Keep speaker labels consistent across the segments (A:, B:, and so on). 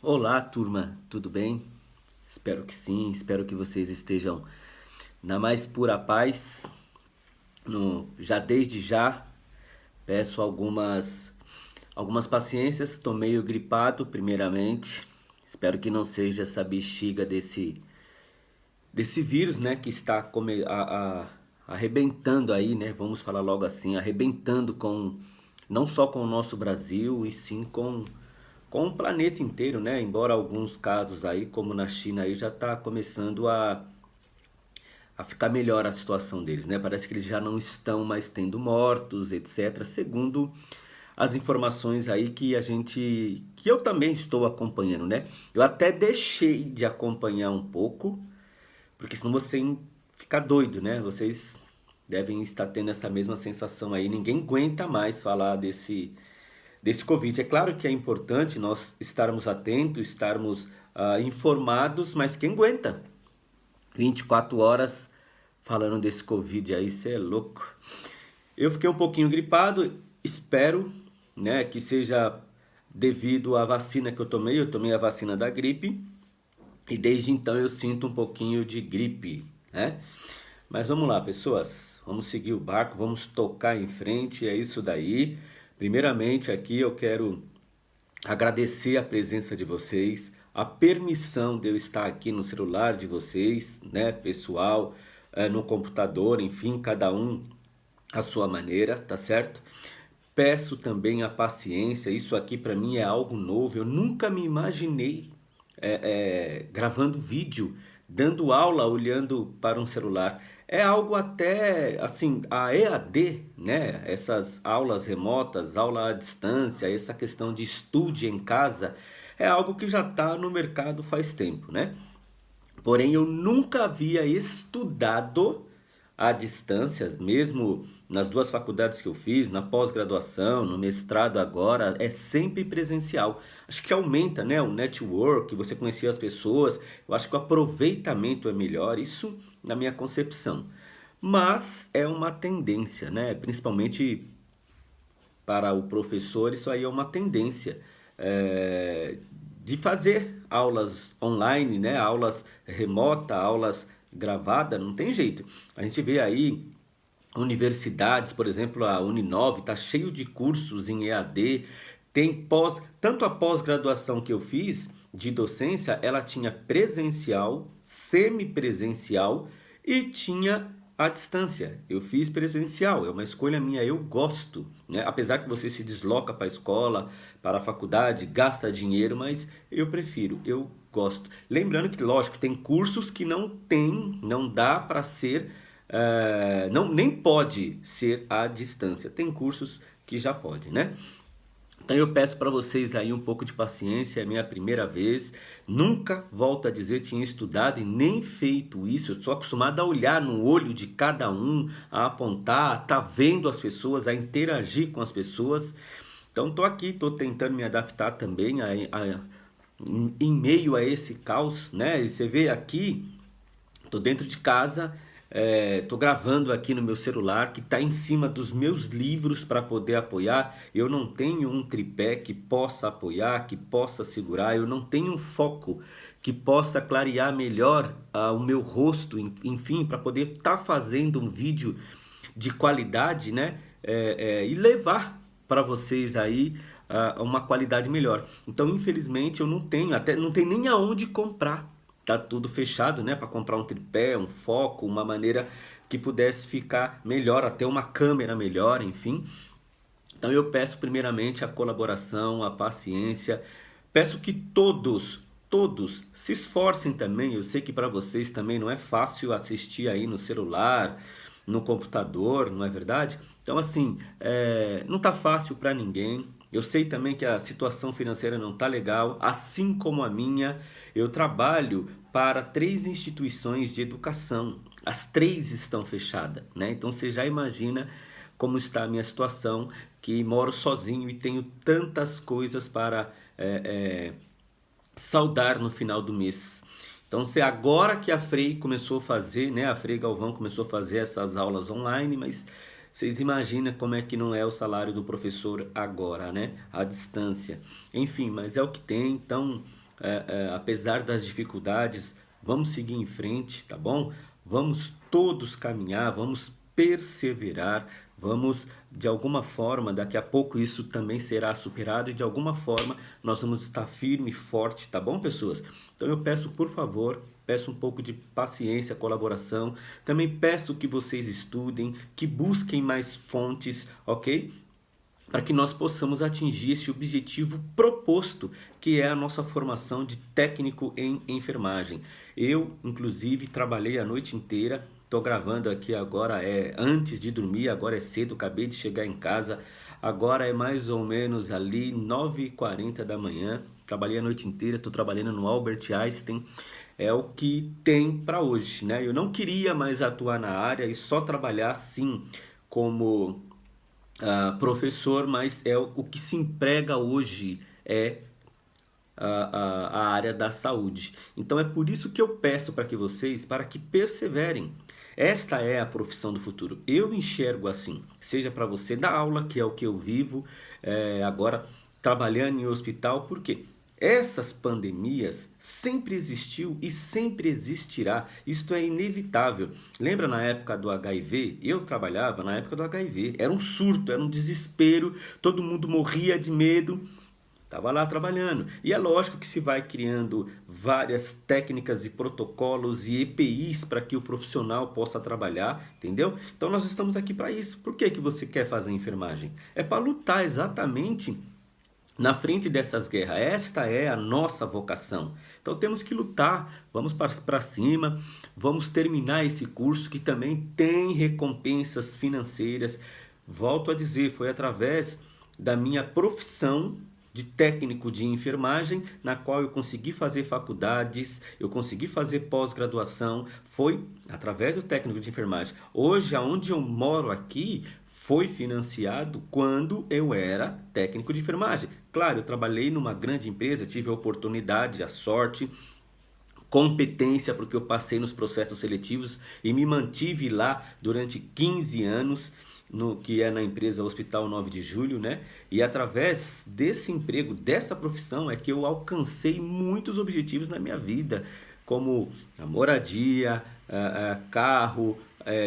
A: Olá, turma, tudo bem? Espero que sim, espero que vocês estejam na mais pura paz. Já desde já peço algumas paciências, estou meio gripado primeiramente. Espero que não seja essa bexiga desse vírus, né, que está arrebentando aí, né? Vamos falar logo assim, arrebentando com não só com o nosso Brasil, e sim com o planeta inteiro, né? Embora alguns casos aí, como na China aí, já está começando a ficar melhor a situação deles, né? Parece que eles já não estão mais tendo mortos, etc. Segundo as informações aí que eu também estou acompanhando, né? Eu até deixei de acompanhar um pouco, porque senão você fica doido, né? Vocês devem estar tendo essa mesma sensação aí. Ninguém aguenta mais falar desse Covid. É claro que é importante nós estarmos atentos, estarmos informados, mas quem aguenta 24 horas falando desse Covid aí, você é louco. Eu fiquei um pouquinho gripado, espero, né, que seja devido à vacina que eu tomei a vacina da gripe, e desde então eu sinto um pouquinho de gripe, né? Mas vamos lá, pessoas. Vamos seguir o barco, vamos tocar em frente, é isso daí. Primeiramente aqui eu quero agradecer a presença de vocês, a permissão de eu estar aqui no celular de vocês, né, pessoal, no computador, enfim, cada um à sua maneira, tá certo? Peço também a paciência, isso aqui para mim é algo novo, eu nunca me imaginei gravando vídeo, dando aula olhando para um celular. É algo até assim, a EAD, né? Essas aulas remotas, aula à distância, essa questão de estude em casa, é algo que já está no mercado faz tempo, né? Porém, eu nunca havia estudado à distância, mesmo nas duas faculdades que eu fiz, na pós-graduação, no mestrado agora, é sempre presencial. Acho que aumenta, né, o network, você conhecer as pessoas, eu acho que o aproveitamento é melhor, isso na minha concepção. Mas é uma tendência, né, principalmente para o professor, isso aí é uma tendência é, de fazer aulas online, né? Aulas remota, aulas gravadas, não tem jeito. A gente vê aí universidades, por exemplo, a Uninove está cheio de cursos em EAD, tem tanto a pós-graduação que eu fiz de docência, ela tinha presencial, semipresencial e tinha à distância. Eu fiz presencial, é uma escolha minha, eu gosto, né? Apesar que você se desloca para a escola, para a faculdade, gasta dinheiro, mas eu prefiro, eu gosto. Lembrando que, lógico, tem cursos que não dá para ser, não, nem pode ser à distância. Tem cursos que já pode, né? Então eu peço para vocês aí um pouco de paciência, é a minha primeira vez. Nunca, volto a dizer, tinha estudado e nem feito isso. Eu sou acostumado a olhar no olho de cada um, a apontar, a tá vendo as pessoas, a interagir com as pessoas. Então estou aqui, estou tentando me adaptar também em meio a esse caos, né? E você vê aqui, tô dentro de casa, tô gravando aqui no meu celular que está em cima dos meus livros para poder apoiar. Eu não tenho um tripé que possa apoiar, que possa segurar. Eu não tenho um foco que possa clarear melhor o meu rosto, enfim, para poder estar fazendo um vídeo de qualidade, né? E levar para vocês aí uma qualidade melhor. Então, infelizmente, eu não tenho, até não tem nem aonde comprar. Tá tudo fechado, né, para comprar um tripé, um foco, uma maneira que pudesse ficar melhor, até uma câmera melhor, enfim. Então eu peço primeiramente a colaboração, a paciência. Peço que todos se esforcem também. Eu sei que para vocês também não é fácil assistir aí no celular, no computador, não é verdade? Então assim, não tá fácil para ninguém. Eu sei também que a situação financeira não tá legal, assim como a minha. Eu trabalho para três instituições de educação. As três estão fechadas, né? Então você já imagina como está a minha situação, que moro sozinho e tenho tantas coisas para saldar no final do mês. Então, se agora que a Frei começou a fazer, né, a Frei Galvão começou a fazer essas aulas online, mas vocês imaginam como é que não é o salário do professor agora, né? À distância. Enfim, mas é o que tem. Então, apesar das dificuldades, vamos seguir em frente, tá bom? Vamos todos caminhar, vamos perseverar, vamos de alguma forma, daqui a pouco isso também será superado e de alguma forma nós vamos estar firme e forte, tá bom, pessoas? Então eu peço, por favor, peço um pouco de paciência, colaboração. Também peço que vocês estudem, que busquem mais fontes, ok? Para que nós possamos atingir esse objetivo proposto, que é a nossa formação de técnico em enfermagem. Eu, inclusive, trabalhei a noite inteira, estou gravando aqui agora, antes de dormir, agora é cedo, acabei de chegar em casa, agora é mais ou menos ali 9h40 da manhã, trabalhei a noite inteira, estou trabalhando no Albert Einstein, é o que tem para hoje, né? Eu não queria mais atuar na área e só trabalhar assim como professor, mas é o que se emprega hoje é a área da saúde. Então é por isso que eu peço para que vocês, para que perseverem. Esta é a profissão do futuro. Eu enxergo assim, seja para você dar aula, que é o que eu vivo agora, trabalhando em hospital, por quê? Essas pandemias sempre existiu e sempre existirá. Isto é inevitável. Lembra na época do HIV? Eu trabalhava na época do HIV. Era um surto, era um desespero, todo mundo morria de medo. Estava lá trabalhando. E é lógico que se vai criando várias técnicas e protocolos e EPIs para que o profissional possa trabalhar, entendeu? Então nós estamos aqui para isso. Por que você quer fazer enfermagem? É para lutar exatamente na frente dessas guerras. Esta é a nossa vocação. Então temos que lutar, vamos para cima, vamos terminar esse curso que também tem recompensas financeiras. Volto a dizer, foi através da minha profissão de técnico de enfermagem, na qual eu consegui fazer faculdades, eu consegui fazer pós-graduação, foi através do técnico de enfermagem. Hoje, aonde eu moro aqui, foi financiado quando eu era técnico de enfermagem. Claro, eu trabalhei numa grande empresa, tive a oportunidade, a sorte, competência, porque eu passei nos processos seletivos e me mantive lá durante 15 anos, que é na empresa Hospital 9 de Julho, né? E através desse emprego, dessa profissão, é que eu alcancei muitos objetivos na minha vida, como a moradia, carro,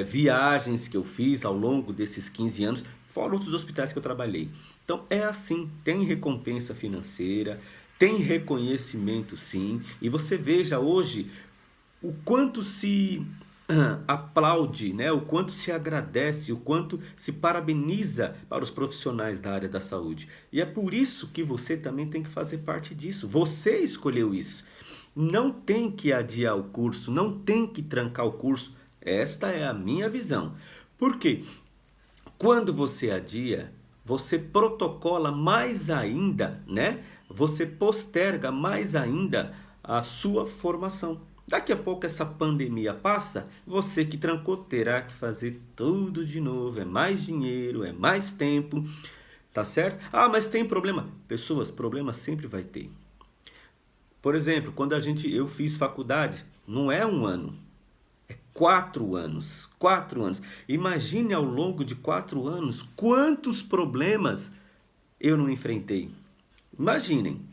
A: viagens que eu fiz ao longo desses 15 anos, fora outros hospitais que eu trabalhei. Então é assim, tem recompensa financeira, tem reconhecimento sim, e você veja hoje o quanto se aplaude, né? O quanto se agradece, o quanto se parabeniza para os profissionais da área da saúde. E é por isso que você também tem que fazer parte disso. Você escolheu isso. Não tem que adiar o curso, não tem que trancar o curso. Esta é a minha visão. Por quê? Quando você adia, você protocola mais ainda, né? Você posterga mais ainda a sua formação. Daqui a pouco essa pandemia passa, você que trancou terá que fazer tudo de novo, é mais dinheiro, é mais tempo, tá certo? Ah, mas tem problema. Pessoas, problema sempre vai ter. Por exemplo, quando eu fiz faculdade, não é 1 ano, é 4 anos. 4 anos. Imagine ao longo de 4 anos quantos problemas eu não enfrentei. Imaginem.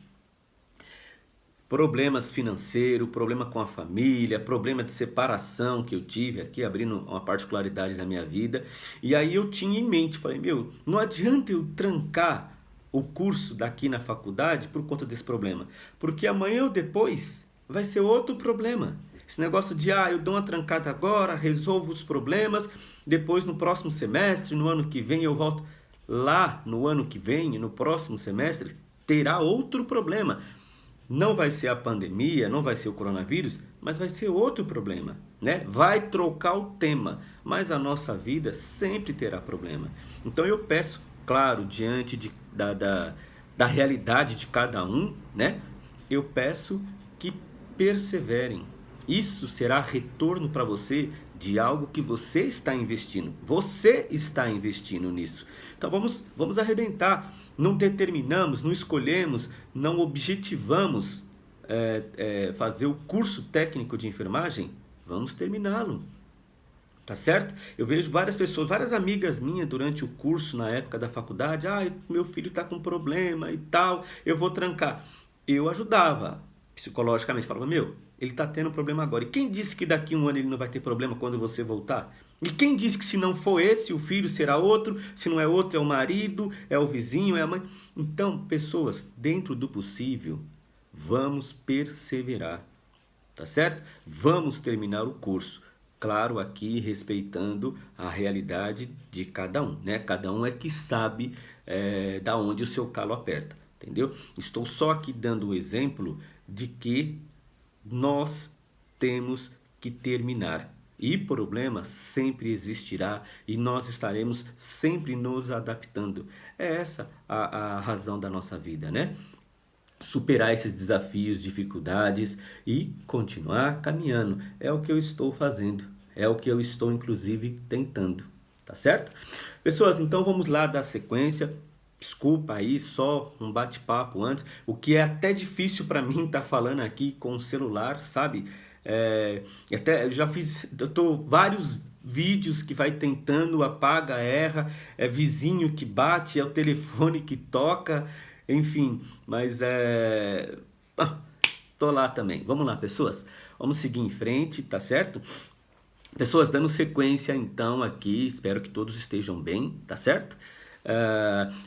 A: Problemas financeiros, problema com a família, problema de separação que eu tive aqui, abrindo uma particularidade da minha vida. E aí eu tinha em mente, falei, não adianta eu trancar o curso daqui na faculdade por conta desse problema. Porque amanhã ou depois vai ser outro problema. Esse negócio de, eu dou uma trancada agora, resolvo os problemas, depois no próximo semestre, no ano que vem eu volto. Lá no ano que vem, no próximo semestre, terá outro problema. Não vai ser a pandemia, não vai ser o coronavírus, mas vai ser outro problema, né? Vai trocar o tema, mas a nossa vida sempre terá problema. Então eu peço, claro, diante da realidade de cada um, né? Eu peço que perseverem. Isso será retorno para você de algo que você está investindo. Você está investindo nisso. Então vamos arrebentar. Não determinamos, não escolhemos, não objetivamos fazer o curso técnico de enfermagem. Vamos terminá-lo. Tá certo? Eu vejo várias pessoas, várias amigas minhas durante o curso, na época da faculdade. Meu filho está com problema e tal, eu vou trancar. Eu ajudava psicologicamente. Falava, meu, ele está tendo problema agora. E quem disse que daqui a um ano ele não vai ter problema quando você voltar? E quem disse que se não for esse, o filho será outro, se não é outro, é o marido, é o vizinho, é a mãe. Então, pessoas, dentro do possível, vamos perseverar, tá certo? Vamos terminar o curso. Claro, aqui respeitando a realidade de cada um, né? Cada um é que sabe da onde o seu calo aperta, entendeu? Estou só aqui dando o exemplo de que nós temos que terminar. E problema sempre existirá e nós estaremos sempre nos adaptando. É essa a razão da nossa vida, né? Superar esses desafios, dificuldades e continuar caminhando. É o que eu estou fazendo. É o que eu estou, inclusive, tentando. Tá certo? Pessoas, então vamos lá dar sequência. Desculpa aí, só um bate-papo antes. O que é até difícil para mim estar falando aqui com o celular, sabe? Até eu já fiz, eu tô vários vídeos que vai tentando, apaga, erra, é vizinho que bate, é o telefone que toca, enfim, mas tô lá também. Vamos lá, pessoas. Vamos seguir em frente, tá certo? Pessoas, dando sequência então aqui, espero que todos estejam bem, tá certo?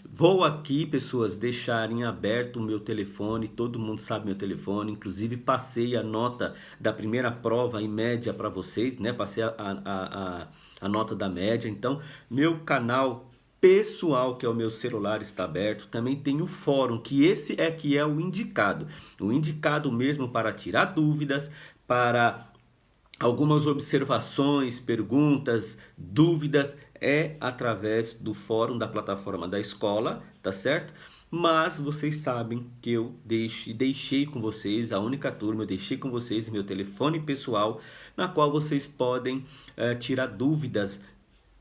A: Vou aqui, pessoas, deixar em aberto o meu telefone, todo mundo sabe meu telefone, inclusive passei a nota da primeira prova em média para vocês, né? Passei a nota da média, então meu canal pessoal, que é o meu celular, está aberto. Também tem o fórum, que esse é que é o indicado mesmo para tirar dúvidas, para algumas observações, perguntas, dúvidas, é através do fórum da plataforma da escola, tá certo? Mas vocês sabem que eu deixei com vocês, a única turma, eu deixei com vocês meu telefone pessoal, na qual vocês podem tirar dúvidas.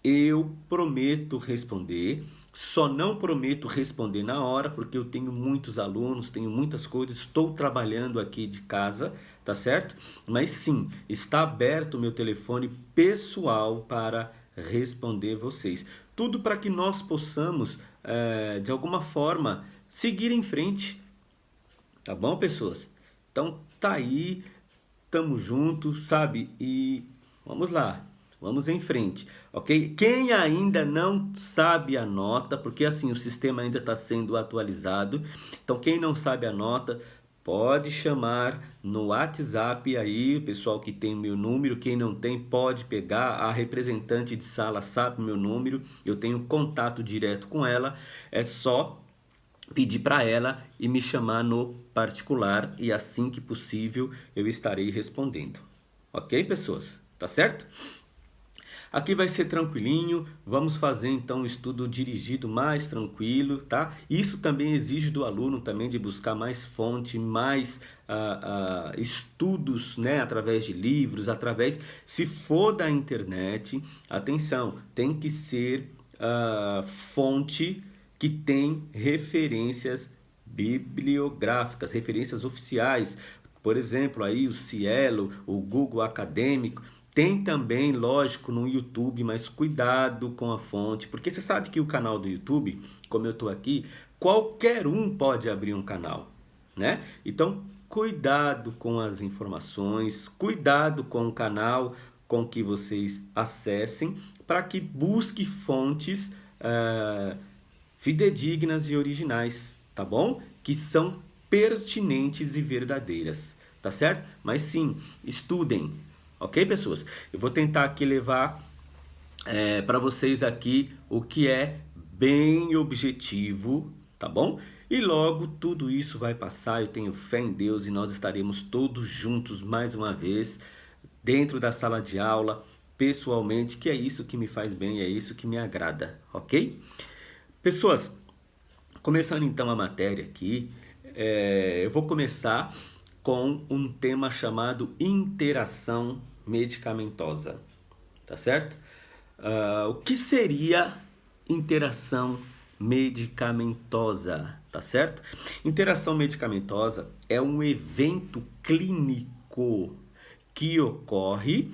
A: Eu prometo responder, só não prometo responder na hora, porque eu tenho muitos alunos, tenho muitas coisas, estou trabalhando aqui de casa, tá certo? Mas sim, está aberto o meu telefone pessoal para responder vocês. Tudo para que nós possamos, de alguma forma, seguir em frente, tá bom, pessoas? Então, tá aí, tamo junto, sabe? E vamos lá. Vamos em frente, ok? Quem ainda não sabe a nota, porque assim o sistema ainda está sendo atualizado, então quem não sabe a nota pode chamar no WhatsApp aí, o pessoal que tem o meu número, quem não tem pode pegar, a representante de sala sabe o meu número, eu tenho contato direto com ela, é só pedir para ela e me chamar no particular e assim que possível eu estarei respondendo, ok, pessoas? Tá certo? Aqui vai ser tranquilinho, vamos fazer então um estudo dirigido mais tranquilo, tá? Isso também exige do aluno também de buscar mais fonte, mais estudos, né? Através de livros, se for da internet, atenção, tem que ser fonte que tem referências bibliográficas, referências oficiais. Por exemplo, aí o Cielo, o Google Acadêmico, tem também, lógico, no YouTube, mas cuidado com a fonte, porque você sabe que o canal do YouTube, como eu estou aqui, qualquer um pode abrir um canal, né? Então, cuidado com as informações, cuidado com o canal com que vocês acessem, para que busque fontes fidedignas e originais, tá bom? Que são pertinentes e verdadeiras, tá certo? Mas sim, estudem, ok, pessoas? Eu vou tentar aqui levar para vocês aqui o que é bem objetivo, tá bom? E logo tudo isso vai passar, eu tenho fé em Deus e nós estaremos todos juntos mais uma vez, dentro da sala de aula, pessoalmente, que é isso que me faz bem, é isso que me agrada, ok? Pessoas, começando então a matéria aqui, eu vou começar com um tema chamado interação medicamentosa, tá certo? O que seria interação medicamentosa, tá certo? Interação medicamentosa é um evento clínico que ocorre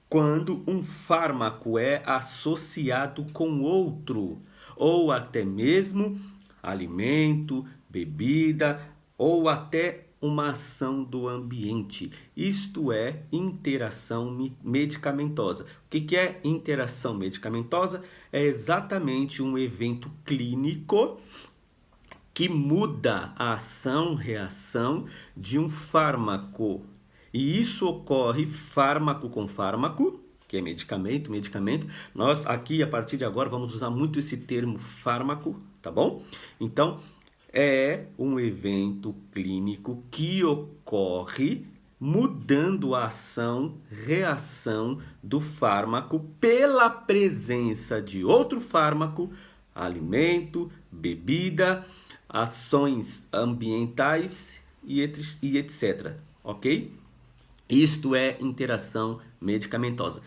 A: quando um fármaco é associado com outro, ou até mesmo alimento, bebida, ou até uma ação do ambiente, isto é, interação medicamentosa. O que é interação medicamentosa? É exatamente um evento clínico que muda a ação-reação de um fármaco. E isso ocorre fármaco com fármaco, que é medicamento, medicamento. Nós aqui, a partir de agora, vamos usar muito esse termo fármaco, tá bom? Então, é um evento clínico que ocorre mudando a ação-reação do fármaco pela presença de outro fármaco, alimento, bebida, ações ambientais e etc. Ok? Isto é interação medicamentosa.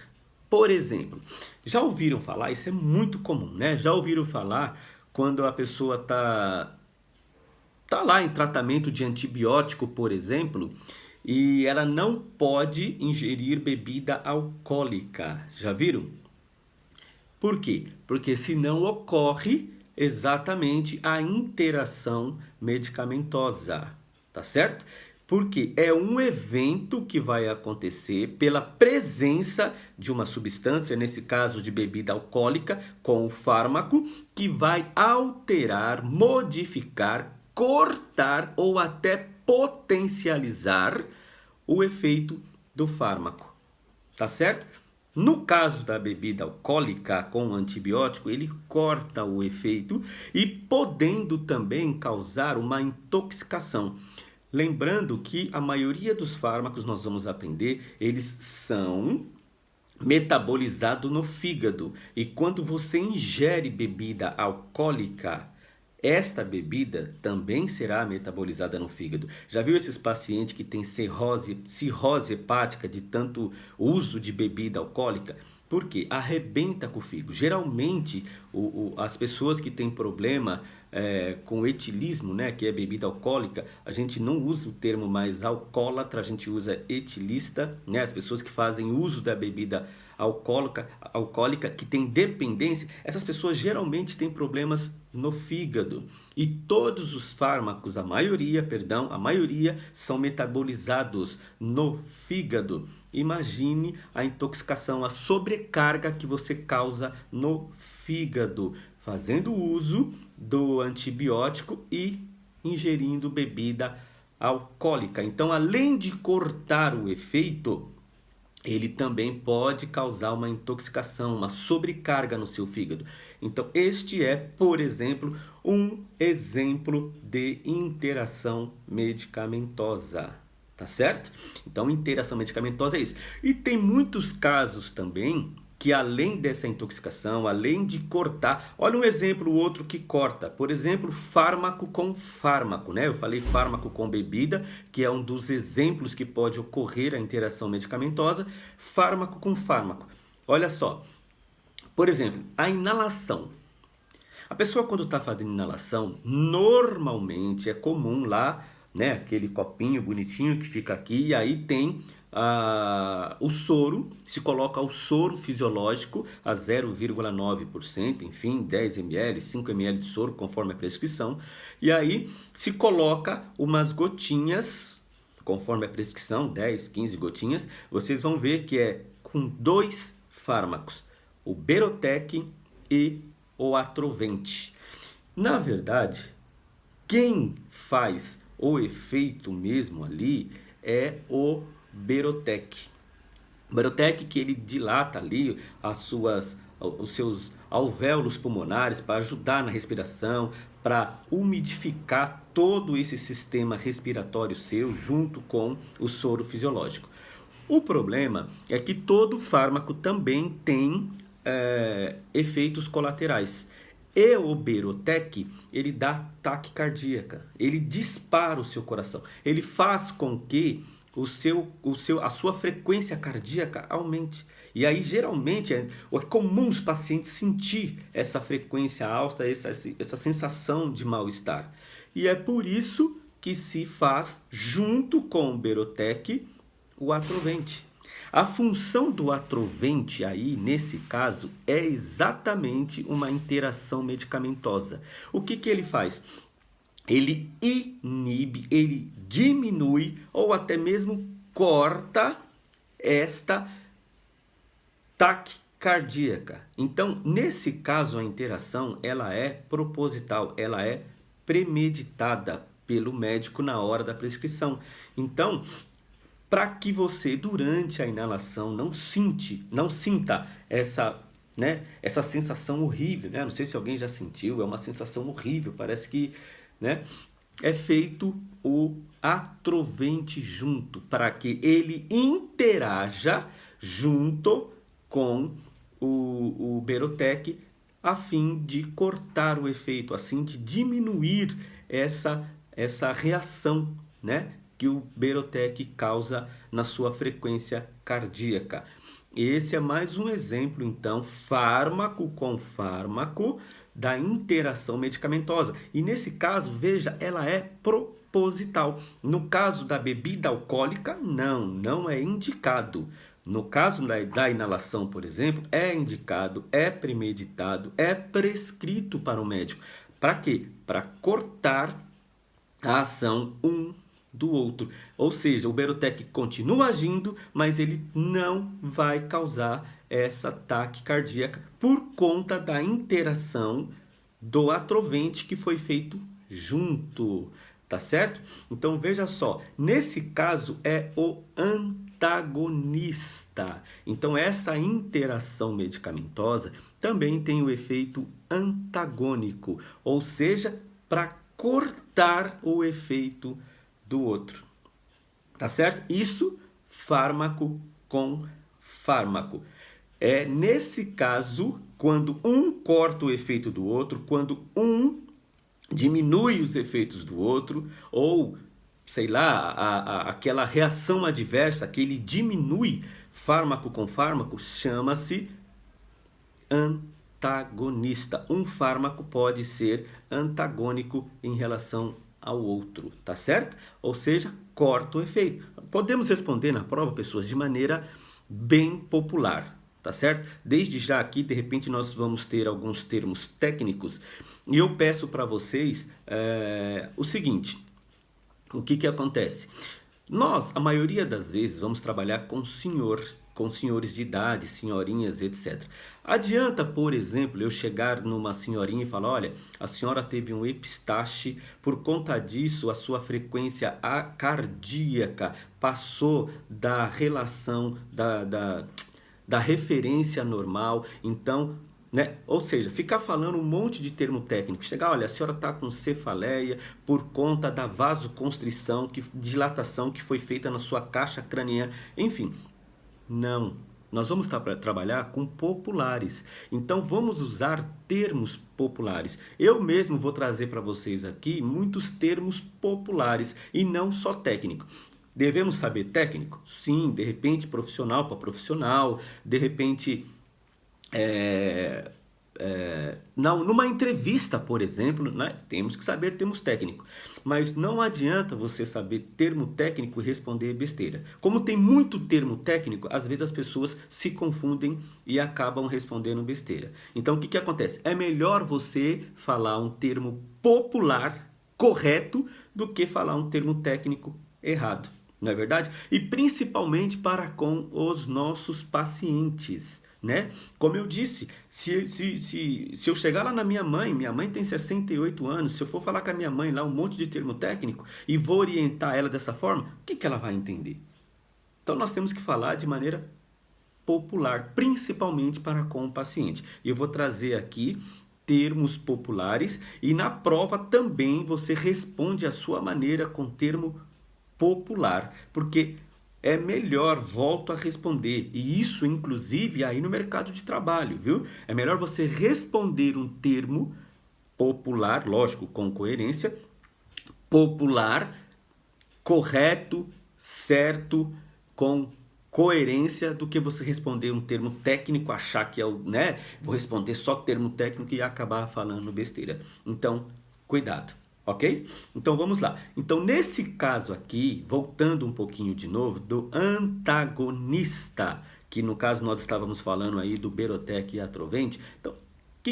A: Por exemplo, já ouviram falar, isso é muito comum, né? Já ouviram falar quando a pessoa tá lá em tratamento de antibiótico, por exemplo, e ela não pode ingerir bebida alcoólica. Já viram? Por quê? Porque senão ocorre exatamente a interação medicamentosa, tá certo? Porque é um evento que vai acontecer pela presença de uma substância, nesse caso de bebida alcoólica, com o fármaco, que vai alterar, modificar, cortar ou até potencializar o efeito do fármaco, tá certo? No caso da bebida alcoólica com antibiótico, ele corta o efeito e podendo também causar uma intoxicação. Lembrando que a maioria dos fármacos, nós vamos aprender, eles são metabolizados no fígado. E quando você ingere bebida alcoólica, esta bebida também será metabolizada no fígado. Já viu esses pacientes que têm cirrose hepática de tanto uso de bebida alcoólica? Por quê? Arrebenta com o fígado. Geralmente, as pessoas que têm problema com etilismo, né, que é bebida alcoólica, a gente não usa o termo mais alcoólatra, a gente usa etilista, né, as pessoas que fazem uso da bebida alcoólica que tem dependência, essas pessoas geralmente têm problemas no fígado. E todos os fármacos, a maioria são metabolizados no fígado. Imagine a intoxicação, a sobrecarga que você causa no fígado, fazendo uso do antibiótico e ingerindo bebida alcoólica. Então, além de cortar o efeito, ele também pode causar uma intoxicação, uma sobrecarga no seu fígado. Então, este é, por exemplo, um exemplo de interação medicamentosa. Tá certo? Então, interação medicamentosa é isso. E tem muitos casos também que além dessa intoxicação, além de cortar, olha um exemplo, outro que corta, por exemplo, fármaco com fármaco, né? Eu falei fármaco com bebida, que é um dos exemplos que pode ocorrer a interação medicamentosa, fármaco com fármaco. Olha só, por exemplo, a inalação. A pessoa quando está fazendo inalação, normalmente é comum lá, né, aquele copinho bonitinho que fica aqui, e aí tem o soro, se coloca o soro fisiológico a 0,9%, enfim, 10 ml, 5 ml de soro, conforme a prescrição, e aí se coloca umas gotinhas, conforme a prescrição, 10, 15 gotinhas, vocês vão ver que é com 2 fármacos, o Berotec e o Atrovent. Na verdade, quem faz o efeito mesmo ali é o Berotec. Berotec que ele dilata ali os seus alvéolos pulmonares para ajudar na respiração, para umidificar todo esse sistema respiratório seu junto com o soro fisiológico. O problema é que todo fármaco também tem efeitos colaterais. E o Berotec, ele dá taquicardíaca, ele dispara o seu coração, ele faz com que a sua frequência cardíaca aumente. E aí, geralmente, é comum os pacientes sentir essa frequência alta, essa sensação de mal-estar. E é por isso que se faz, junto com o Berotec, o Atrovent. A função do Atrovent aí, nesse caso, é exatamente uma interação medicamentosa. O que ele faz? ele inibe, ele diminui ou até mesmo corta esta taquicardíaca. Então, nesse caso, a interação ela é proposital, ela é premeditada pelo médico na hora da prescrição. Então, para que você durante a inalação não sinta essa, né, essa sensação horrível, né? Não sei se alguém já sentiu, é uma sensação horrível, parece que, né, é feito o atrovente junto, para que ele interaja junto com o Berotec, a fim de cortar o efeito, assim de diminuir essa reação, né, que o Berotec causa na sua frequência cardíaca. Esse é mais um exemplo, então, fármaco com fármaco, da interação medicamentosa. E nesse caso, veja, ela é proposital. No caso da bebida alcoólica, não é indicado. No caso da inalação, por exemplo, é indicado, é premeditado, é prescrito para o médico. Para quê? Para cortar a ação do outro. Ou seja, o Berotec continua agindo, mas ele não vai causar essa ataque cardíaca por conta da interação do atrovente que foi feito junto, tá certo? Então veja só, nesse caso é o antagonista. Então essa interação medicamentosa também tem o efeito antagônico, ou seja, para cortar o efeito do outro, tá certo? Isso fármaco com fármaco. É nesse caso, quando um corta o efeito do outro, quando um diminui os efeitos do outro, ou sei lá, aquela reação adversa que ele diminui fármaco com fármaco, chama-se antagonista. Um fármaco pode ser antagônico em relação ao outro, tá certo? Ou seja, corta o efeito. Podemos responder na prova, pessoas, de maneira bem popular, tá certo? Desde já aqui, de repente, nós vamos ter alguns termos técnicos e eu peço para vocês o seguinte: o que acontece? Nós, a maioria das vezes, vamos trabalhar com senhores de idade, senhorinhas, etc. Adianta, por exemplo, eu chegar numa senhorinha e falar: olha, a senhora teve um epistaxe, por conta disso a sua frequência cardíaca passou da relação da referência normal, então, né? Ou seja, ficar falando um monte de termo técnico, chegar, olha, a senhora está com cefaleia por conta da vasoconstrição, dilatação que foi feita na sua caixa craniana, enfim, não. Nós vamos trabalhar com populares, então vamos usar termos populares. Eu mesmo vou trazer para vocês aqui muitos termos populares e não só técnicos. Devemos saber técnico? Sim, de repente profissional para profissional, de repente numa entrevista, por exemplo, né, temos que saber termos técnicos, mas não adianta você saber termo técnico e responder besteira. Como tem muito termo técnico, às vezes as pessoas se confundem e acabam respondendo besteira. Então o que acontece? É melhor você falar um termo popular correto do que falar um termo técnico errado, não é verdade? E principalmente para com os nossos pacientes, né? Como eu disse, se eu chegar lá na minha mãe tem 68 anos, se eu for falar com a minha mãe lá um monte de termo técnico e vou orientar ela dessa forma, o que ela vai entender? Então nós temos que falar de maneira popular, principalmente para com o paciente. E eu vou trazer aqui termos populares e na prova também você responde à sua maneira com termo popular, porque é melhor, volto a responder, e isso inclusive aí no mercado de trabalho, viu? É melhor você responder um termo popular, lógico, com coerência, popular, correto, certo, com coerência, do que você responder um termo técnico, achar que é o, né? Vou responder só termo técnico e acabar falando besteira. Então, cuidado. Ok? Então vamos lá. Então nesse caso aqui, voltando um pouquinho de novo, do antagonista, que no caso nós estávamos falando aí do Berotec e Atrovente. Então,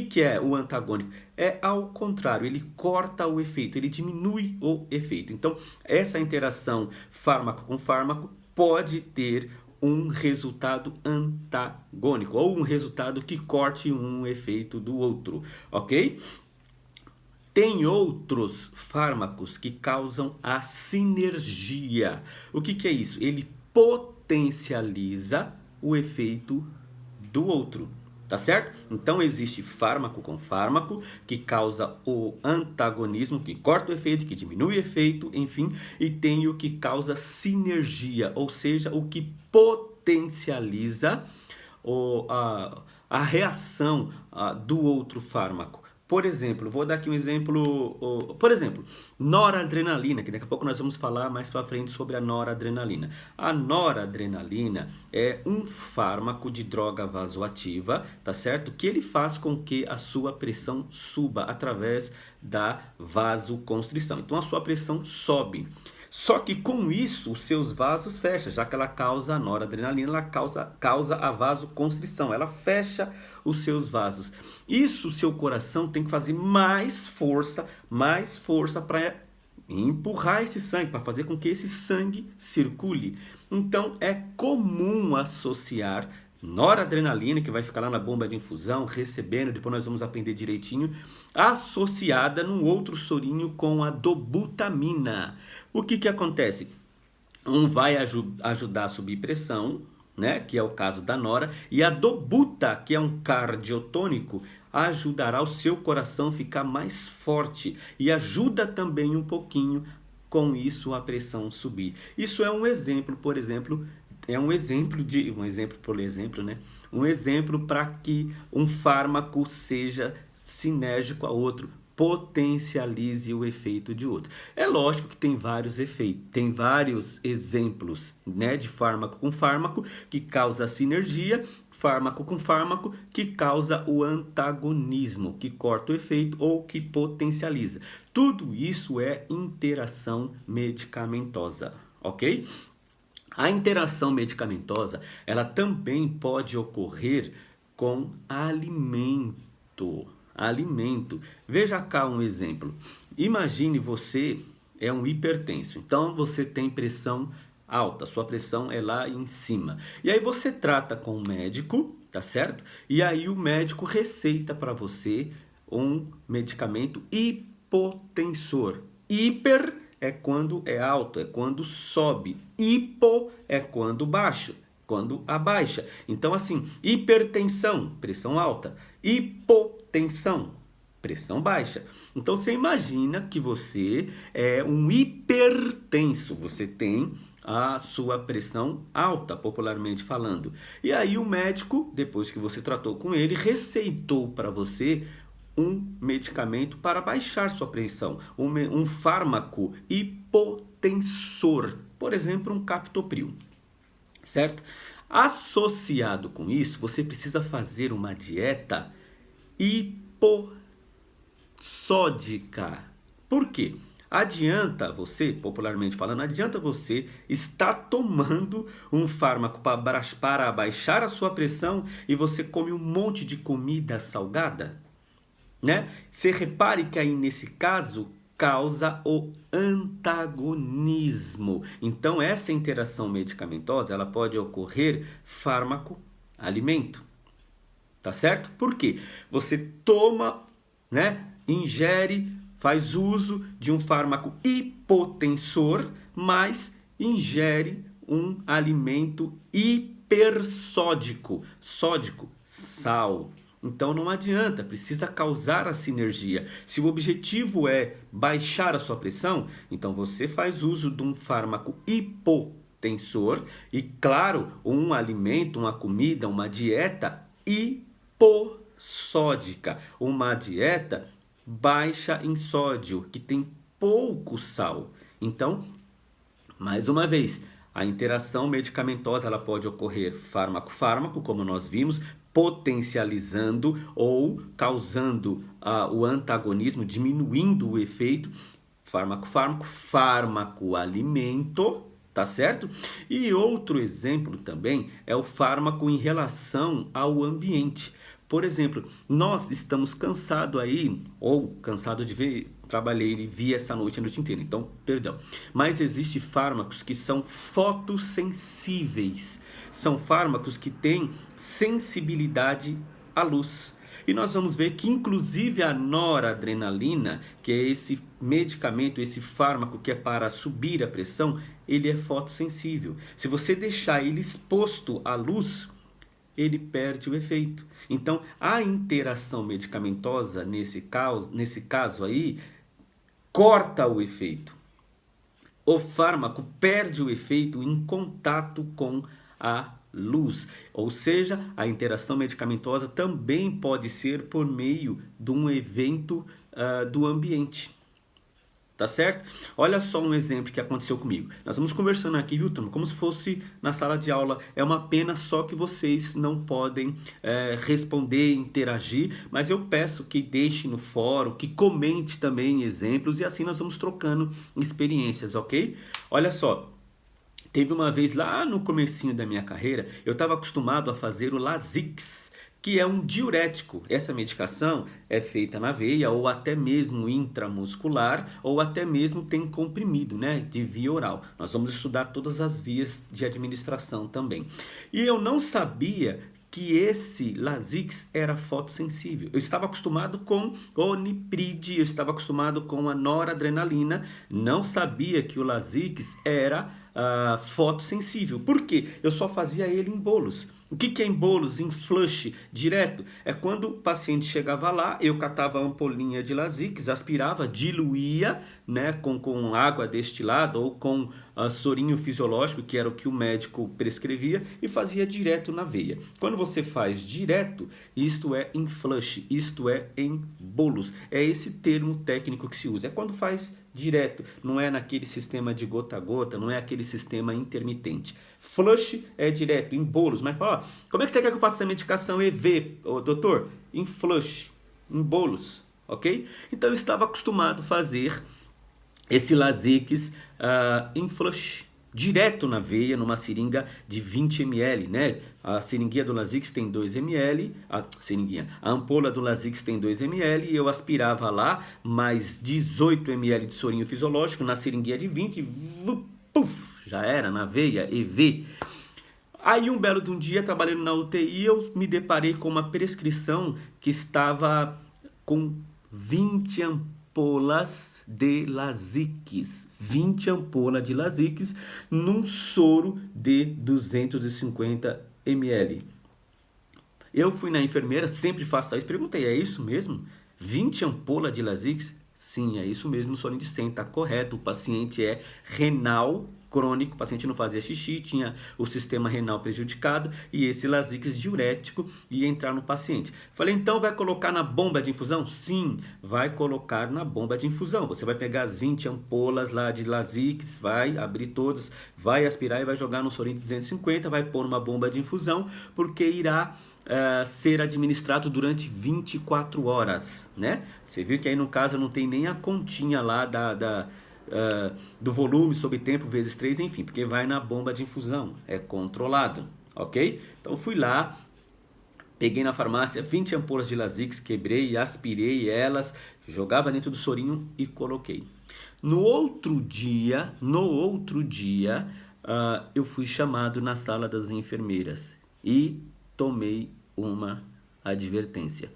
A: que é o antagônico? É ao contrário, ele corta o efeito, ele diminui o efeito. Então, essa interação fármaco com fármaco pode ter um resultado antagônico, ou um resultado que corte um efeito do outro, ok? Tem outros fármacos que causam a sinergia. O que é isso? Ele potencializa o efeito do outro, tá certo? Então existe fármaco com fármaco que causa o antagonismo, que corta o efeito, que diminui o efeito, enfim, e tem o que causa sinergia, ou seja, o que potencializa a reação do outro fármaco. Por exemplo, vou dar aqui um exemplo, por exemplo, noradrenalina, que daqui a pouco nós vamos falar mais para frente sobre a noradrenalina. A noradrenalina é um fármaco de droga vasoativa, tá certo? Que ele faz com que a sua pressão suba através da vasoconstrição. Então a sua pressão sobe. Só que com isso os seus vasos fecham, já que ela causa a noradrenalina, ela causa a vasoconstrição, ela fecha os seus vasos. Isso o seu coração tem que fazer mais força para empurrar esse sangue, para fazer com que esse sangue circule. Então é comum associar noradrenalina, que vai ficar lá na bomba de infusão, recebendo, depois nós vamos aprender direitinho, associada num outro sorinho com a dobutamina. O que acontece? Um vai ajudar a subir pressão, né, que é o caso da nora, e a dobuta, que é um cardiotônico, ajudará o seu coração a ficar mais forte e ajuda também um pouquinho com isso a pressão subir. Isso é um exemplo, por exemplo, um exemplo para que um fármaco seja sinérgico a outro, potencialize o efeito de outro. É lógico que tem vários efeitos, tem vários exemplos, né, de fármaco com fármaco que causa sinergia, fármaco com fármaco que causa o antagonismo, que corta o efeito ou que potencializa. Tudo isso é interação medicamentosa, ok? A interação medicamentosa, ela também pode ocorrer com alimento. Veja cá um exemplo. Imagine você é um hipertenso. Então você tem pressão alta, sua pressão é lá em cima. E aí você trata com o médico, tá certo? E aí o médico receita para você um medicamento hipotensor. Hiper é quando é alto, é quando sobe. Hipo é quando baixo, quando abaixa. Então assim, hipertensão, pressão alta. Hipotensão, pressão baixa. Então você imagina que você é um hipertenso, você tem a sua pressão alta, popularmente falando. E aí o médico, depois que você tratou com ele, receitou para você um medicamento para baixar sua pressão, um fármaco hipotensor, por exemplo, um captopril, certo? Associado com isso, você precisa fazer uma dieta hipossódica. Por quê? Popularmente falando, adianta você estar tomando um fármaco para baixar a sua pressão e você come um monte de comida salgada? Né? Você repare que aí nesse caso causa o antagonismo. Então essa interação medicamentosa ela pode ocorrer fármaco-alimento, tá certo? Por quê? Você toma, né? Ingere, faz uso de um fármaco hipotensor, mas ingere um alimento hipersódico, sódico, sal. Então não adianta, precisa causar a sinergia. Se o objetivo é baixar a sua pressão, então você faz uso de um fármaco hipotensor e, claro, um alimento, uma comida, uma dieta hipossódica, uma dieta baixa em sódio, que tem pouco sal. Então, mais uma vez, a interação medicamentosa ela pode ocorrer fármaco-fármaco, como nós vimos, potencializando ou causando o antagonismo, diminuindo o efeito, fármaco-fármaco, fármaco-alimento, tá certo? E outro exemplo também é o fármaco em relação ao ambiente. Por exemplo, nós estamos cansados aí, ou cansado de ver, trabalhei e vi essa noite a noite inteira, então, perdão. Mas existem fármacos que são fotossensíveis. São fármacos que têm sensibilidade à luz. E nós vamos ver que inclusive a noradrenalina, que é esse medicamento, esse fármaco que é para subir a pressão, ele é fotossensível. Se você deixar ele exposto à luz, ele perde o efeito. Então, a interação medicamentosa nesse caso aí, corta o efeito. O fármaco perde o efeito em contato com a luz, ou seja, a interação medicamentosa também pode ser por meio de um evento do ambiente. Tá certo? Olha só um exemplo que aconteceu comigo. Nós vamos conversando aqui, viu, turma? Como se fosse na sala de aula. É uma pena só que vocês não podem responder, interagir. Mas eu peço que deixe no fórum, que comente também exemplos. E assim nós vamos trocando experiências, ok? Olha só. Teve uma vez lá no comecinho da minha carreira, eu estava acostumado a fazer o Lasix, que é um diurético. Essa medicação é feita na veia ou até mesmo intramuscular ou até mesmo tem comprimido, né, de via oral. Nós vamos estudar todas as vias de administração também. E eu não sabia que esse Lasix era fotossensível. Eu estava acostumado com o Nipride, eu estava acostumado com a noradrenalina, não sabia que o Lasix era fotossensível. Por quê? Eu só fazia ele em bolos. O que é em bolos, em flush, direto? É quando o paciente chegava lá, eu catava a ampolinha de Lasix, aspirava, diluía, né, com água destilada ou com sorinho fisiológico, que era o que o médico prescrevia, e fazia direto na veia. Quando você faz direto, isto é em flush, isto é em bolos. É esse termo técnico que se usa. É quando faz direto, não é naquele sistema de gota a gota, não é aquele sistema intermitente. Flush é direto, em bolos. Mas fala, ó, como é que você quer que eu faça essa medicação EV, doutor? Em flush, em bolos, ok? Então eu estava acostumado a fazer esse Lasix em flush, direto na veia, numa seringa de 20 ml, né? A seringuinha do Lasix tem 2 ml, a ampola do Lasix tem 2 ml, e eu aspirava lá mais 18 ml de sorinho fisiológico na seringuinha de 20, puf, já era, na veia, EV. Aí um belo de um dia, trabalhando na UTI, eu me deparei com uma prescrição que estava com 20 ampolas de Lasix. 20 ampolas de Lasix num soro de 250 ml. Eu fui na enfermeira, sempre faço isso, perguntei, é isso mesmo? 20 ampolas de Lasix? Sim, é isso mesmo, no sorinho de 100, tá correto. O paciente é renal crônico, o paciente não fazia xixi, tinha o sistema renal prejudicado e esse Lasix diurético ia entrar no paciente. Falei, então vai colocar na bomba de infusão? Sim, vai colocar na bomba de infusão. Você vai pegar as 20 ampolas lá de Lasix, vai abrir todas, vai aspirar e vai jogar no sorinho de 250, vai pôr numa bomba de infusão, porque irá ser administrado durante 24 horas, né? Você viu que aí no caso não tem nem a continha lá do volume sobre tempo vezes 3, enfim, porque vai na bomba de infusão, é controlado, ok? Então fui lá, peguei na farmácia 20 ampolas de Lasix, quebrei, aspirei elas, jogava dentro do sorinho e coloquei. No outro dia, eu fui chamado na sala das enfermeiras e tomei uma advertência.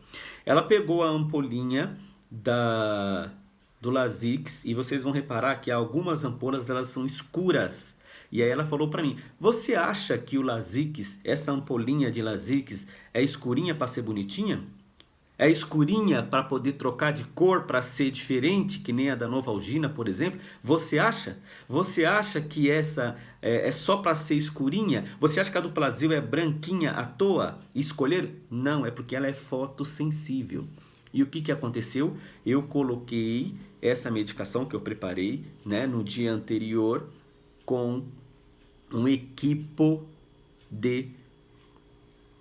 A: Ela pegou a ampolinha do Lasix e vocês vão reparar que algumas ampolas elas são escuras. E aí ela falou para mim, você acha que o Lasix, essa ampolinha de Lasix é escurinha para ser bonitinha? É escurinha para poder trocar de cor para ser diferente, que nem a da Novalgina, por exemplo? Você acha? Você acha que essa é só para ser escurinha? Você acha que a do Plasil é branquinha à toa? Escolher? Não, é porque ela é fotossensível. E o que aconteceu? Eu coloquei essa medicação que eu preparei, né, no dia anterior com um equipo de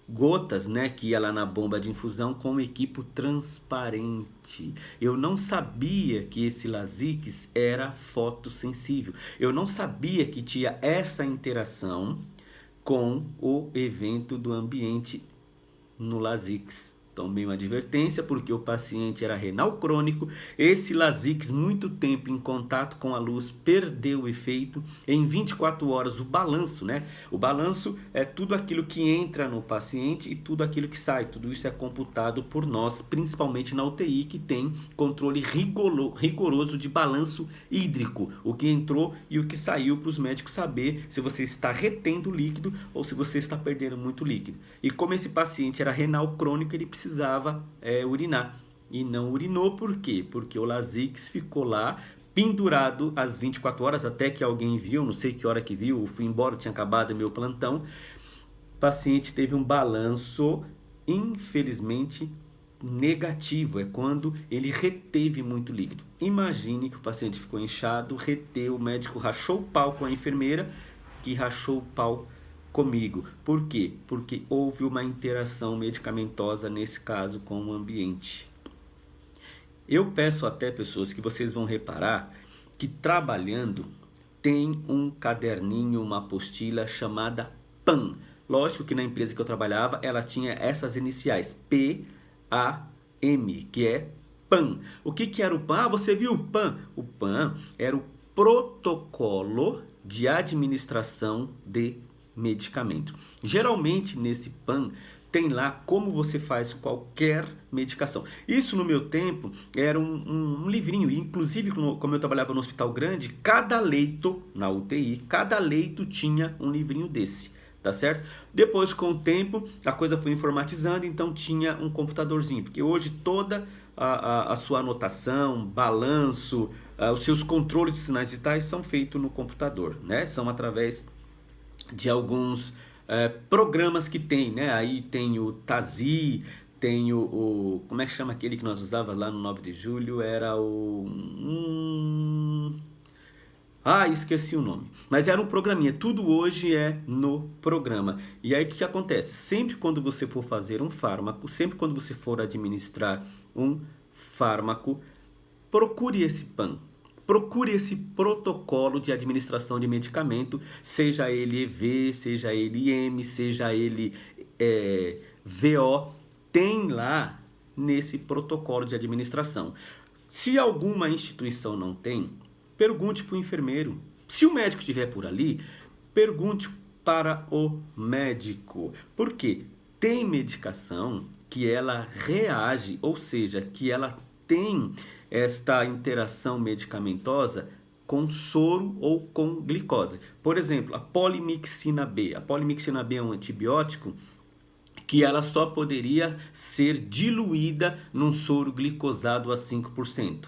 A: gotas, né, que ia lá na bomba de infusão com um equipo transparente. Eu não sabia que esse Lasix era fotossensível. Eu não sabia que tinha essa interação com o evento do ambiente no Lasix. Tomei uma advertência porque o paciente era renal crônico. Esse Lasix, muito tempo em contato com a luz, perdeu o efeito. Em 24 horas, o balanço, né? O balanço é tudo aquilo que entra no paciente e tudo aquilo que sai. Tudo isso é computado por nós, principalmente na UTI, que tem controle rigoroso de balanço hídrico. O que entrou e o que saiu, para os médicos saber se você está retendo líquido ou se você está perdendo muito líquido. E como esse paciente era renal crônico, ele precisava urinar. E não urinou por quê? Porque o Lasix ficou lá pendurado às 24 horas, até que alguém viu, não sei que hora que viu, fui embora, tinha acabado meu plantão. O paciente teve um balanço, infelizmente, negativo. É quando ele reteve muito líquido. Imagine que o paciente ficou inchado, reteu, o médico rachou o pau com a enfermeira, que rachou o pau comigo. Por quê? Porque houve uma interação medicamentosa nesse caso com o ambiente. Eu peço até, pessoas, que vocês vão reparar que trabalhando tem um caderninho, uma apostila chamada PAN. Lógico que na empresa que eu trabalhava ela tinha essas iniciais, PAM, que é PAN. O que era o PAN? Ah, você viu o PAN? O PAN era o protocolo de administração de medicamento. Geralmente nesse PAN tem lá como você faz qualquer medicação. Isso no meu tempo era um livrinho, inclusive como eu trabalhava no hospital grande, cada leito na UTI, cada leito tinha um livrinho desse, tá certo? Depois com o tempo a coisa foi informatizando, então tinha um computadorzinho, porque hoje toda a sua anotação, balanço, os seus controles de sinais vitais são feitos no computador, né? São através de alguns programas que tem, né? Aí tem o Tazi, tem como é que chama aquele que nós usava lá no 9 de julho? Era esqueci o nome. Mas era um programinha, tudo hoje é no programa. E aí o que acontece? Sempre quando você for fazer um fármaco, sempre quando você for administrar um fármaco, procure esse PAN. Procure esse protocolo de administração de medicamento, seja ele EV, seja ele IM, seja ele VO, tem lá nesse protocolo de administração. Se alguma instituição não tem, pergunte para o enfermeiro. Se o médico estiver por ali, pergunte para o médico. Por quê? Tem medicação que ela reage, ou seja, que ela tem esta interação medicamentosa com soro ou com glicose. Por exemplo, a polimixina B. A polimixina B é um antibiótico que ela só poderia ser diluída num soro glicosado a 5%.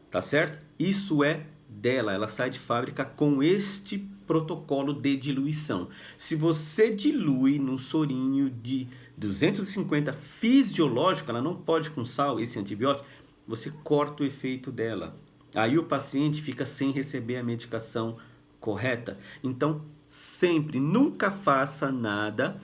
A: Tá certo? Isso é dela, ela sai de fábrica com este protocolo de diluição. Se você dilui num sorinho de 250 fisiológico, ela não pode com sal, esse antibiótico, você corta o efeito dela. Aí o paciente fica sem receber a medicação correta. Então, sempre, nunca faça nada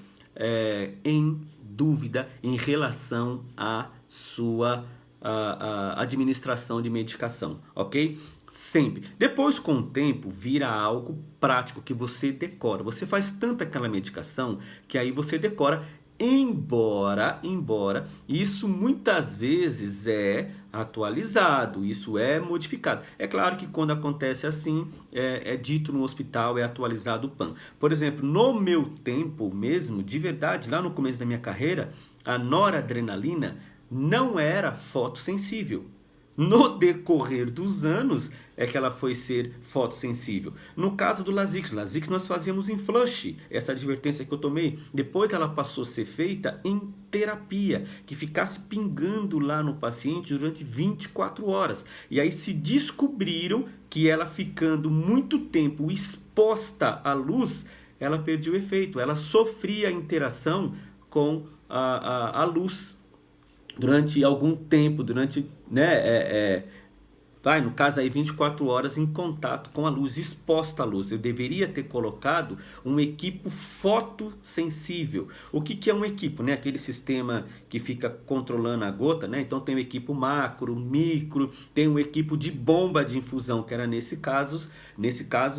A: em dúvida em relação à sua a administração de medicação, ok? Sempre. Depois, com o tempo, vira algo prático que você decora. Você faz tanta aquela medicação que aí você decora. Embora isso muitas vezes é atualizado, isso é modificado. É claro que quando acontece assim, é dito no hospital, é atualizado o PAN. Por exemplo, no meu tempo mesmo, de verdade, lá no começo da minha carreira, a noradrenalina não era fotossensível. No decorrer dos anos é que ela foi ser fotossensível. No caso do Lasix nós fazíamos em flush, essa advertência que eu tomei. Depois ela passou a ser feita em terapia, que ficasse pingando lá no paciente durante 24 horas. E aí se descobriram que ela ficando muito tempo exposta à luz, ela perdia o efeito. Ela sofria interação com a luz durante algum tempo, vai, no caso aí 24 horas em contato com a luz, exposta à luz. Eu deveria ter colocado um equipo fotossensível. O que que é um equipo, né? Aquele sistema que fica controlando a gota, né? Então tem o equipo macro, micro, tem o equipo de bomba de infusão, que era nesse caso,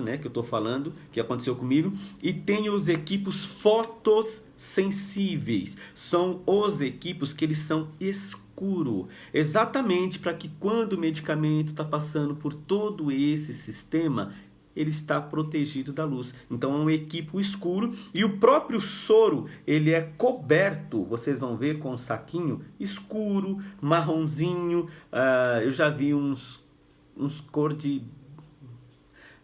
A: né, que eu tô falando, que aconteceu comigo, e tem os equipos fotossensíveis. São os equipos que eles são escuros, exatamente para que quando o medicamento está passando por todo esse sistema, ele está protegido da luz. Então é um equipo escuro e o próprio soro, ele é coberto, vocês vão ver, com um saquinho escuro, marronzinho. Eu já vi uns cor de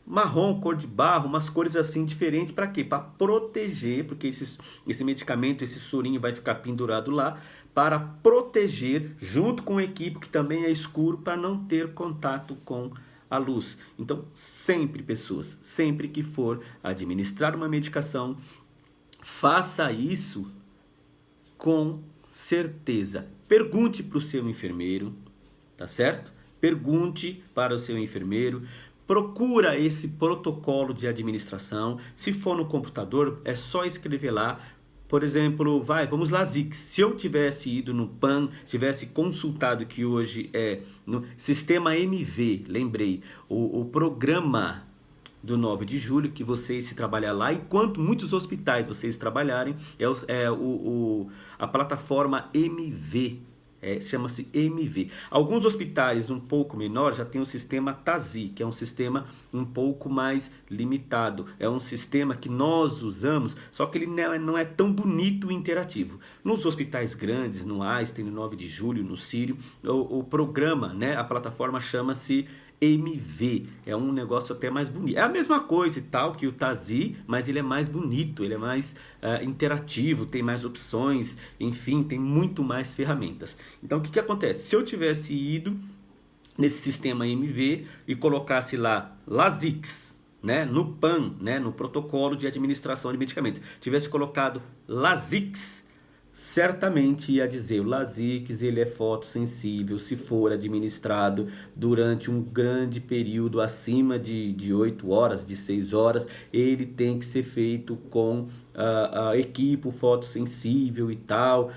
A: marrom, cor de barro, umas cores assim diferentes. Para quê? Para proteger, porque esse medicamento, esse sorinho vai ficar pendurado lá, para proteger, junto com o equipo que também é escuro, para não ter contato com a luz. Então, sempre, pessoas, sempre que for administrar uma medicação, faça isso com certeza. Pergunte para o seu enfermeiro, tá certo? Pergunte para o seu enfermeiro. Procura esse protocolo de administração. Se for no computador, é só escrever lá. Por exemplo, vamos lá, Zix. Se eu tivesse ido no PAN, tivesse consultado, que hoje é no Sistema MV, lembrei, o programa do 9 de julho, que vocês se trabalhar lá, enquanto muitos hospitais vocês trabalharem, a plataforma MV. Chama-se MV. Alguns hospitais um pouco menores já tem o sistema TASI, que é um sistema um pouco mais limitado. É um sistema que nós usamos, só que ele não é tão bonito e interativo. Nos hospitais grandes, no Einstein, no 9 de julho, no Sírio, o programa, né, a plataforma chama-se MV, é um negócio até mais bonito. É a mesma coisa e tal que o TASI, mas ele é mais bonito, ele é mais interativo, tem mais opções, enfim, tem muito mais ferramentas. Então o que acontece? Se eu tivesse ido nesse sistema MV e colocasse lá Lasix, né, no PAN, né, no protocolo de administração de medicamentos, tivesse colocado Lasix, certamente ia dizer, o Lasix ele é fotossensível se for administrado durante um grande período acima de 8 horas, de 6 horas, ele tem que ser feito com a equipo fotossensível e tal.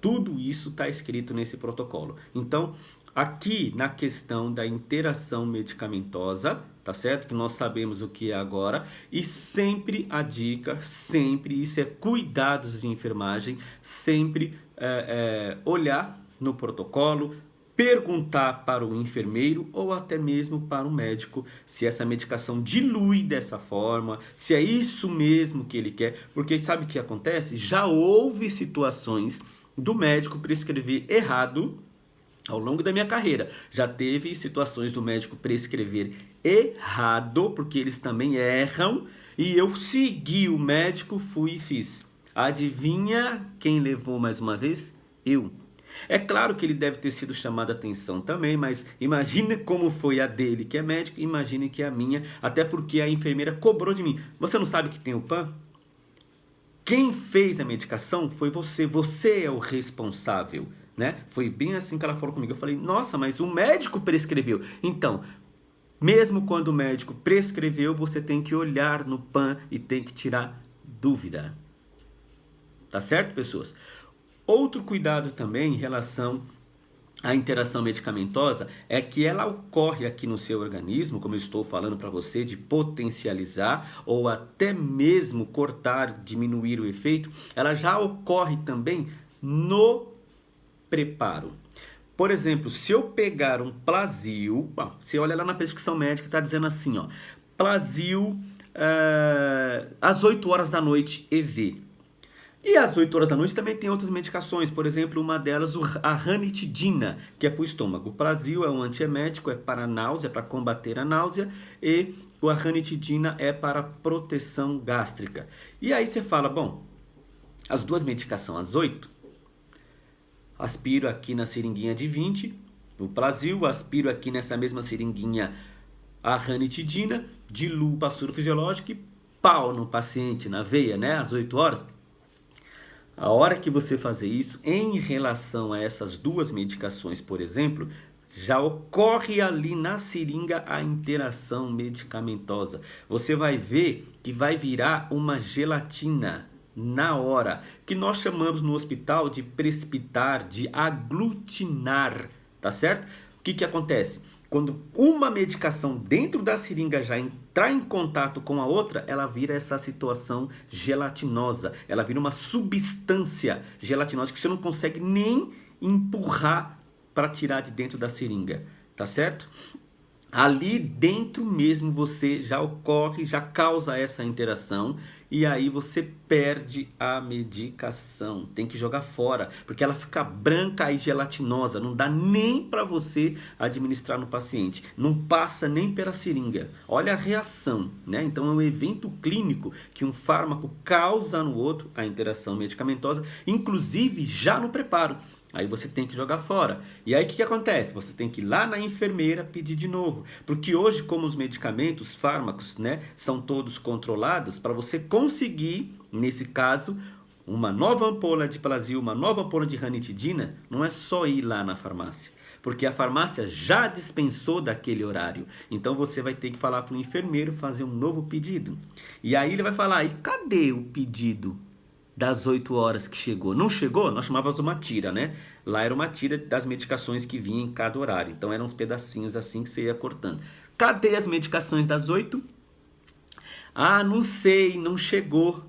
A: Tudo isso está escrito nesse protocolo. Então, aqui na questão da interação medicamentosa, tá certo? Que nós sabemos o que é agora. E sempre a dica, sempre, isso é cuidados de enfermagem, sempre olhar no protocolo, perguntar para o enfermeiro ou até mesmo para o médico se essa medicação dilui dessa forma, se é isso mesmo que ele quer. Porque sabe o que acontece? Já houve situações do médico prescrever errado ao longo da minha carreira. Já teve situações do médico prescrever errado, porque eles também erram, e eu segui o médico, fui e fiz. Adivinha quem levou mais uma vez? Eu. É claro que ele deve ter sido chamado a atenção também, mas imagine como foi a dele, que é médico, imagine que é a minha, até porque a enfermeira cobrou de mim. Você não sabe que tem o PAN? Quem fez a medicação foi você, você é o responsável, né? Foi bem assim que ela falou comigo. Eu falei, nossa, mas o médico prescreveu. Então, mesmo quando o médico prescreveu, você tem que olhar no PAN e tem que tirar dúvida. Tá certo, pessoas? Outro cuidado também em relação à interação medicamentosa é que ela ocorre aqui no seu organismo, como eu estou falando para você, de potencializar ou até mesmo cortar, diminuir o efeito, ela já ocorre também no preparo. Por exemplo, se eu pegar um Plasil, você olha lá na prescrição médica, está dizendo assim, ó, Plasil às 8 horas da noite EV. E às 8 horas da noite também tem outras medicações, por exemplo, uma delas a ranitidina, que é para o estômago. O Plasil é um antiemético, é para náusea, para combater a náusea, e a ranitidina é para proteção gástrica. E aí você fala, bom, as duas medicações às 8, aspiro aqui na seringuinha de 20, o Plasil, aspiro aqui nessa mesma seringuinha a ranitidina, diluo para soro fisiológico e pau no paciente, na veia, né, às 8 horas. A hora que você fazer isso, em relação a essas duas medicações, por exemplo, Já ocorre ali na seringa a interação medicamentosa. Você vai ver que vai virar uma gelatina na hora, que nós chamamos no hospital de precipitar, de aglutinar, tá certo? O que acontece? Quando uma medicação dentro da seringa já entrar em contato com a outra, ela vira essa situação gelatinosa. Ela vira uma substância gelatinosa que você não consegue nem empurrar para tirar de dentro da seringa, tá certo? Ali dentro mesmo você já ocorre, já causa essa interação e aí você perde a medicação. Tem que jogar fora, porque ela fica branca e gelatinosa, não dá nem para você administrar no paciente, não passa nem pela seringa. Olha a reação, né? Então é um evento clínico que um fármaco causa no outro, a interação medicamentosa, inclusive já no preparo. Aí você tem que jogar fora. E aí o que acontece? Você tem que ir lá na enfermeira pedir de novo. Porque hoje, como os medicamentos, fármacos, né, são todos controlados, para você conseguir, nesse caso, uma nova ampola de Plasil, uma nova ampola de ranitidina, não é só ir lá na farmácia. Porque a farmácia já dispensou daquele horário. Então você vai ter que falar para o enfermeiro fazer um novo pedido. E aí ele vai falar, e cadê o pedido das 8 horas que chegou? Não chegou? Nós chamávamos uma tira, né? Lá era uma tira das medicações que vinha em cada horário. Então eram uns pedacinhos assim que você ia cortando. Cadê as medicações das 8? Ah, não sei, não chegou.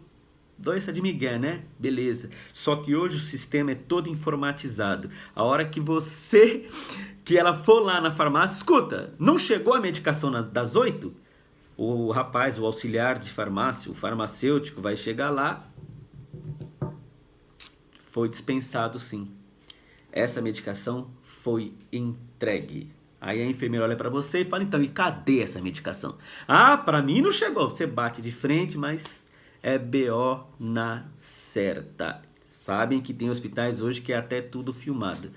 A: Doença de Miguel, né? Beleza. Só que hoje o sistema é todo informatizado. A hora que ela for lá na farmácia, escuta, não chegou a medicação das 8? O rapaz, o auxiliar de farmácia, o farmacêutico vai chegar lá. Foi dispensado sim. Essa medicação foi entregue. Aí a enfermeira olha para você e fala, então, e cadê essa medicação? Ah, para mim não chegou. Você bate de frente, mas é BO na certa. Sabem que tem hospitais hoje que é até tudo filmado.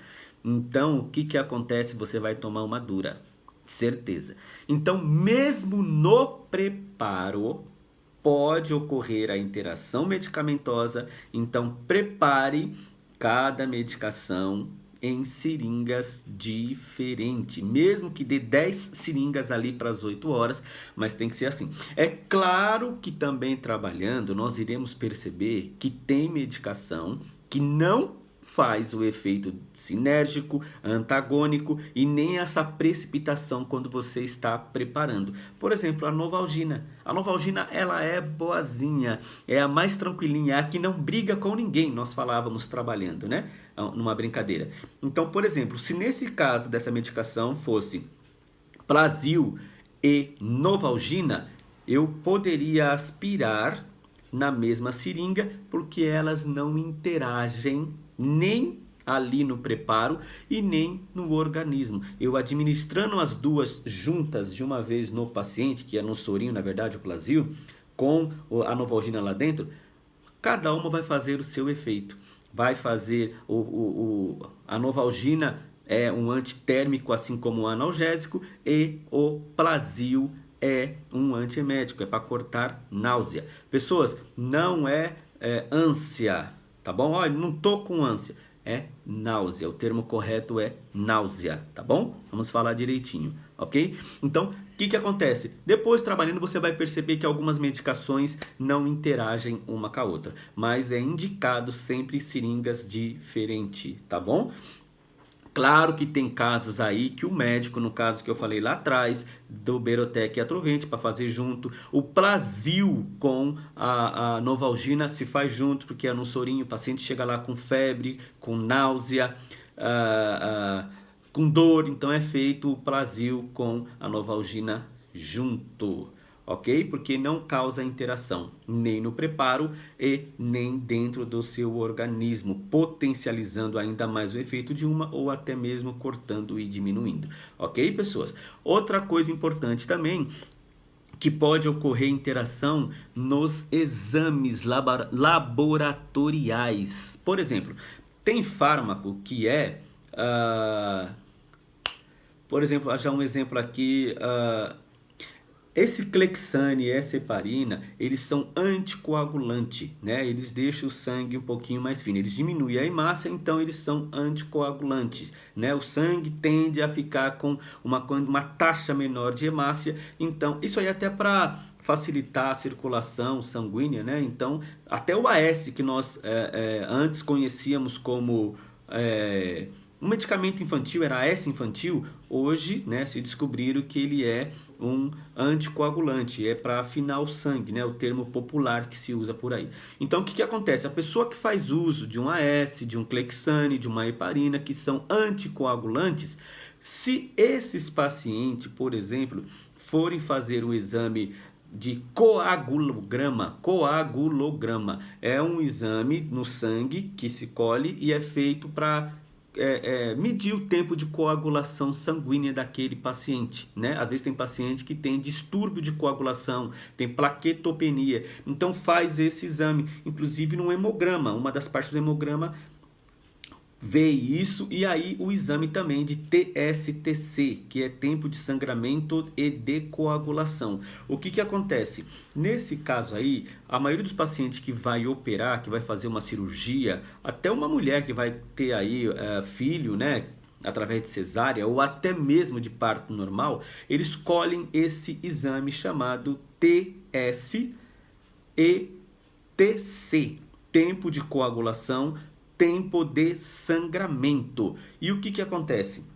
A: Então, o que acontece? Você vai tomar uma dura. Certeza. Então, mesmo no preparo, pode ocorrer a interação medicamentosa, então prepare cada medicação em seringas diferentes, mesmo que dê 10 seringas ali para as 8 horas, mas tem que ser assim. É claro que também trabalhando nós iremos perceber que tem medicação que não faz o efeito sinérgico, antagônico e nem essa precipitação quando você está preparando. Por exemplo, a Novalgina. A Novalgina, ela é boazinha, é a mais tranquilinha, é a que não briga com ninguém, nós falávamos trabalhando, né? Numa brincadeira. Então, por exemplo, se nesse caso dessa medicação fosse Plasil e Novalgina, eu poderia aspirar na mesma seringa, porque elas não interagem nem ali no preparo e nem no organismo. Eu administrando as duas juntas de uma vez no paciente, que é no sorinho, na verdade, o Plasil, com a Novalgina lá dentro, cada uma vai fazer o seu efeito. Vai fazer a Novalgina é um antitérmico, assim como o analgésico, e o Plasil é um antiemético, é para cortar náusea. Pessoas, não é ânsia, tá bom? Olha, não tô com ânsia, é náusea. O termo correto é náusea, tá bom? Vamos falar direitinho, ok? Então, o que acontece? Depois, trabalhando, você vai perceber que algumas medicações não interagem uma com a outra, mas é indicado sempre seringas diferentes, tá bom? Claro que tem casos aí que o médico, no caso que eu falei lá atrás, do Berotec e Atrovente, para fazer junto. O Plasil com a Novalgina se faz junto, porque é no sorinho, o paciente chega lá com febre, com náusea, com dor. Então é feito o Plasil com a Novalgina junto. Ok? Porque não causa interação nem no preparo e nem dentro do seu organismo, potencializando ainda mais o efeito de uma ou até mesmo cortando e diminuindo. Ok, pessoas? Outra coisa importante também, que pode ocorrer interação nos exames laboratoriais. Por exemplo, tem fármaco que por exemplo, já um exemplo aqui... Esse Clexane e essa heparina, eles são anticoagulantes, né? Eles deixam o sangue um pouquinho mais fino, eles diminuem a hemácia, então eles são anticoagulantes, né? O sangue tende a ficar com uma taxa menor de hemácia, então isso aí até para facilitar a circulação sanguínea, né? Então, até o AS que nós antes conhecíamos como um medicamento infantil, era AS infantil, hoje, né, se descobriram que ele é um anticoagulante, é para afinar o sangue, né, o termo popular que se usa por aí. Então, o que acontece? A pessoa que faz uso de um AS, de um Clexane, de uma heparina, que são anticoagulantes, se esses pacientes, por exemplo, forem fazer o exame de coagulograma é um exame no sangue que se colhe e é feito para medir o tempo de coagulação sanguínea daquele paciente, né? Às vezes tem paciente que tem distúrbio de coagulação, tem plaquetopenia, então faz esse exame, inclusive no hemograma, uma das partes do hemograma vê isso, e aí o exame também de TSTC, que é tempo de sangramento e de coagulação. O que acontece? Nesse caso aí, a maioria dos pacientes que vai operar, que vai fazer uma cirurgia, até uma mulher que vai ter aí filho, né, através de cesárea ou até mesmo de parto normal, eles escolhem esse exame chamado TSETC, tempo de coagulação, tempo de sangramento. E o que acontece?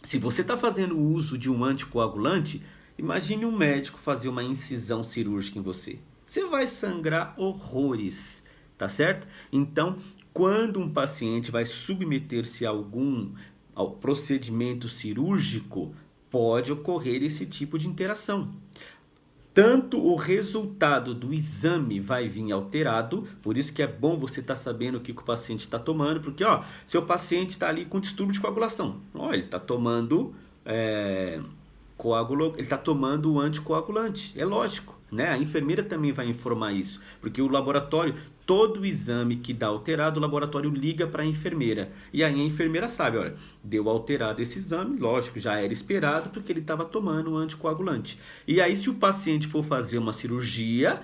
A: Se você está fazendo uso de um anticoagulante, imagine um médico fazer uma incisão cirúrgica em você. Você vai sangrar horrores, tá certo? Então, quando um paciente vai submeter-se ao procedimento cirúrgico, pode ocorrer esse tipo de interação. Tanto o resultado do exame vai vir alterado, por isso que é bom você estar sabendo o que o paciente está tomando, porque seu paciente está ali com distúrbio de coagulação, ele está tomando ele está tomando o anticoagulante, é lógico, né? A enfermeira também vai informar isso, porque o laboratório, todo o exame que dá alterado, o laboratório liga para a enfermeira, e aí a enfermeira sabe, olha, deu alterado esse exame, lógico, já era esperado, porque ele estava tomando um anticoagulante. E aí, se o paciente for fazer uma cirurgia,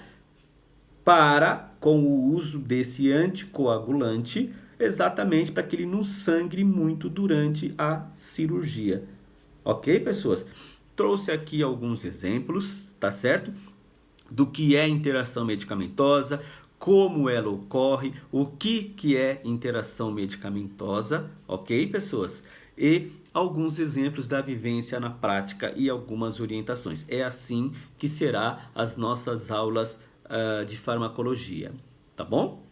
A: com o uso desse anticoagulante, exatamente para que ele não sangre muito durante a cirurgia. Ok, pessoas? Trouxe aqui alguns exemplos, tá certo? Do que é interação medicamentosa, como ela ocorre, o que é interação medicamentosa, ok, pessoas? E alguns exemplos da vivência na prática e algumas orientações. É assim que será as nossas aulas de farmacologia, tá bom?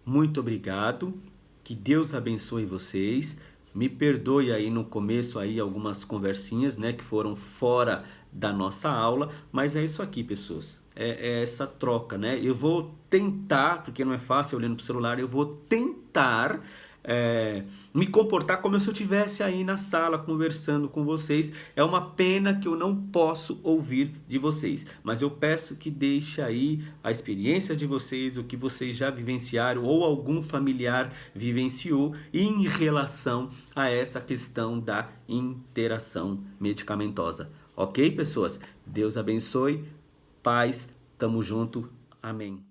A: Muito obrigado, que Deus abençoe vocês. Me perdoe aí no começo aí algumas conversinhas, né, que foram fora da nossa aula, mas é isso aqui, pessoas. É essa troca, né? Eu vou tentar, porque não é fácil olhando para o celular, eu vou tentar me comportar como se eu estivesse aí na sala conversando com vocês. É uma pena que eu não posso ouvir de vocês, mas eu peço que deixe aí a experiência de vocês, o que vocês já vivenciaram ou algum familiar vivenciou em relação a essa questão da interação medicamentosa. Ok, pessoas? Deus abençoe, paz, tamo junto, amém.